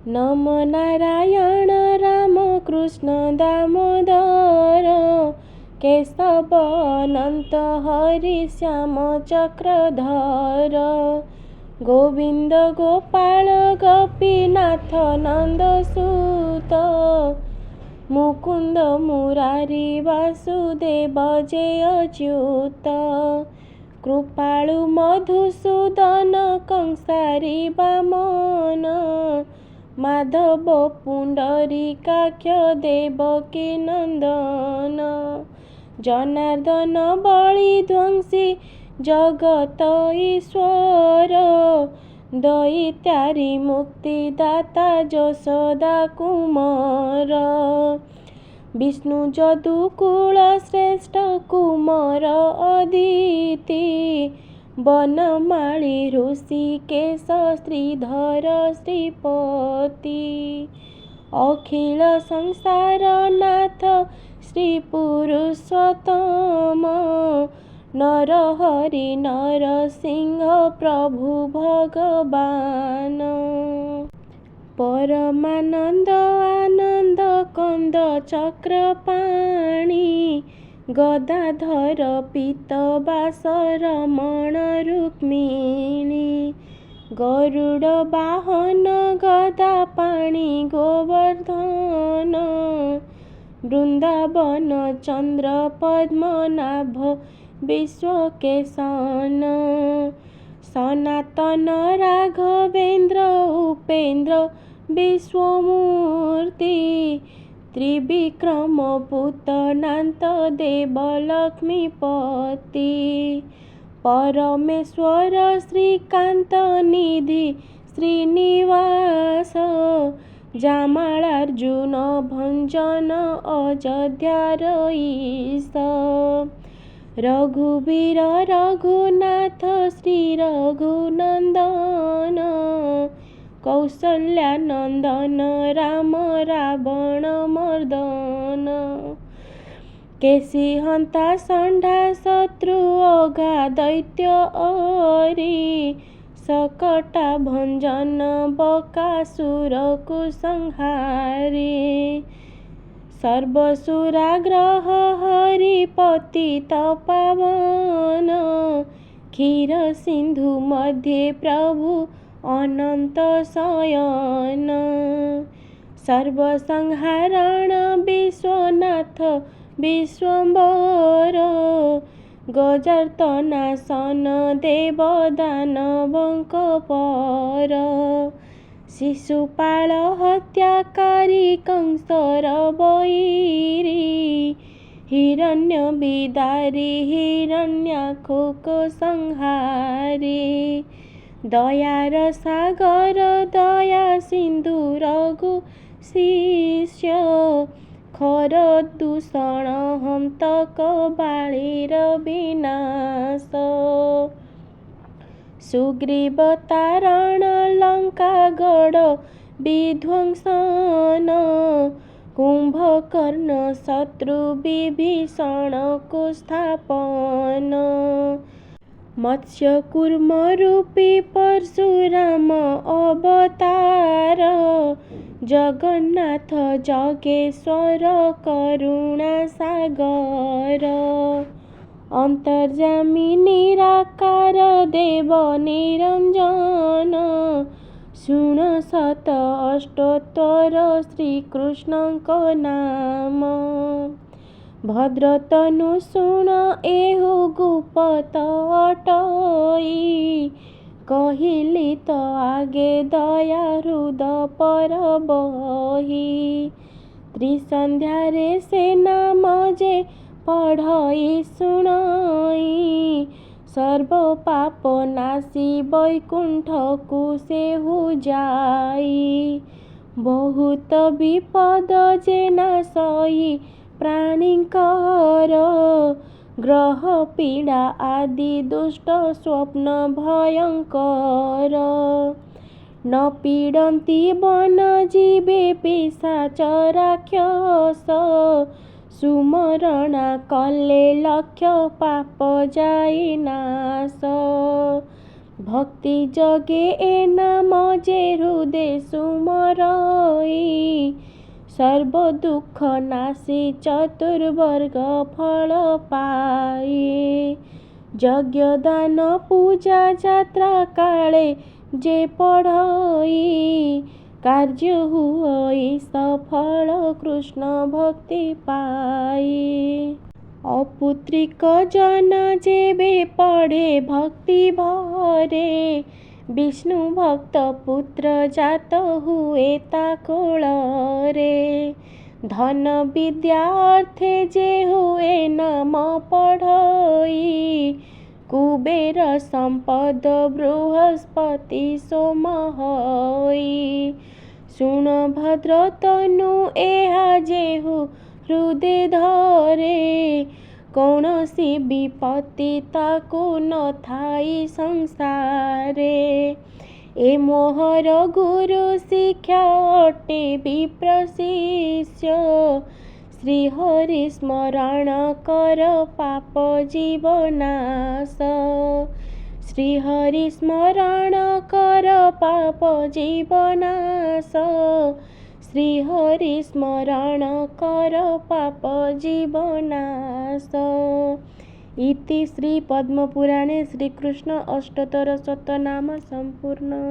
नमो नारायण राम कृष्ण दामोदर केशव अनंत हरि श्याम चक्रधर गोविंद गोपाल गोपीनाथ नंदसूत मुकुंद मुरारी वासुदेव जय अच्युत कृपाळु मधुसूदन कंसारी वामन माधव पुंडरीकाक्ष देवकी नंदन जनार्दन बलि ध्वंसी जगत ईश्वर दैत्यारी मुक्तिदाता जशोदा कुमार विष्णु जदुकुल श्रेष्ठ कुमार अदिति बनमाली ऋषिकेश श्रीधर श्रीपति अखिल संसार नाथ श्री पुरुषोत्तम नरहरि नरसिंह प्रभु भगवान परमानंद आनंद कंद चक्रपाणी गदाधर पीतवास रमण रुक्मिणी गरुड़ वाहन गदा पाणी गोवर्धन वृंदावन चंद्र पद्मनाभ विश्वकेशन सनातन राघवेंद्र उपेंद्र विश्वमूर्ति त्रिविक्रम पूतनाथ देव लक्ष्मीपति परमेश्वर श्रीकांत निधि श्रीनिवास जामालार्जुन भंजन अयोध्यार ईश रघुवीर रघुनाथ श्री रघुनंदन कौसल्यानंदन राम रावण मर्दन केशिहंता षंढा शत्रु ओघा दैत्य अरि सकटा भंजन बकासुर कुसंहारी सर्वसुराग्रह हरिपतित पावन क्षीर सिंधु मध्ये प्रभु अनंत शयन सर्वसंहारण विश्वनाथ विश्वम्भर गजार्तनाशन देव दानवंक पर शिशुपाल हत्याकारी कंसर वैरी हिरण्य विदारी हिरण्याक्षोक संहारी दयार सागर दया सिंधु रघु शिष्य खर दूषण हंतक बाळीर विनाश सुग्रीव तारण लंकागढ़ विध्वंसन कुंभकर्ण शत्रु विभीषण को स्थापन मत्स्य कूर्म रूपी परशुराम अवतार जगन्नाथ जगेश्वर करुणा सागर अंतर्जामी निराकार देव निरंजन शुण शत अष्टोत्तर श्रीकृष्ण को नाम भद्रतनु शुण एहु गुपत अटई कहिली तो आगे दया हृद पर बही त्रिसंध्यारे से नाम जे पढ़ई शुणई सर्व पाप नासी वैकुंठ को सेहु जाई बहुत विपद जे नासई प्राणीकर ग्रह पीड़ा आदि दुष्ट स्वप्न भयंकर न पीड़न्ति वन जीवे पिशाच राक्षस सुमरणा कले लक्ष्य पाप जाई नाश भक्ति जगे ए नाम जे हृदय सुमरई सर्व दुख नासी चतुर्वर्ग फल पाए यज्ञ दान पूजा जात्रा काले जे पढ़ई कार्य हुई सफल कृष्ण भक्ति पाए अपुत्रिक जन जेबे पढ़े भक्ति भरे विष्णु भक्त पुत्र जात हुए ता कोଳରେ धन विद्या अर्थे जे हुए नाम पढ़ई कुबेर संपद बृहस्पति सोम हई शुण भद्र तनु एहा जेहु हृदय धरे कौनसी विपत्ति ताकु न थाई संसारे ए मोहर गुरु शिक्षा अटे विप्र शिष्य श्री हरि स्मरण कर पाप जीवनाश श्री हरि स्मरण कर पाप जीवनाश श्री हरि स्मरण कर पाप जीवनाश इति श्री पद्मपुराणे श्रीकृष्ण अष्टोत्तर शतनाम संपूर्ण।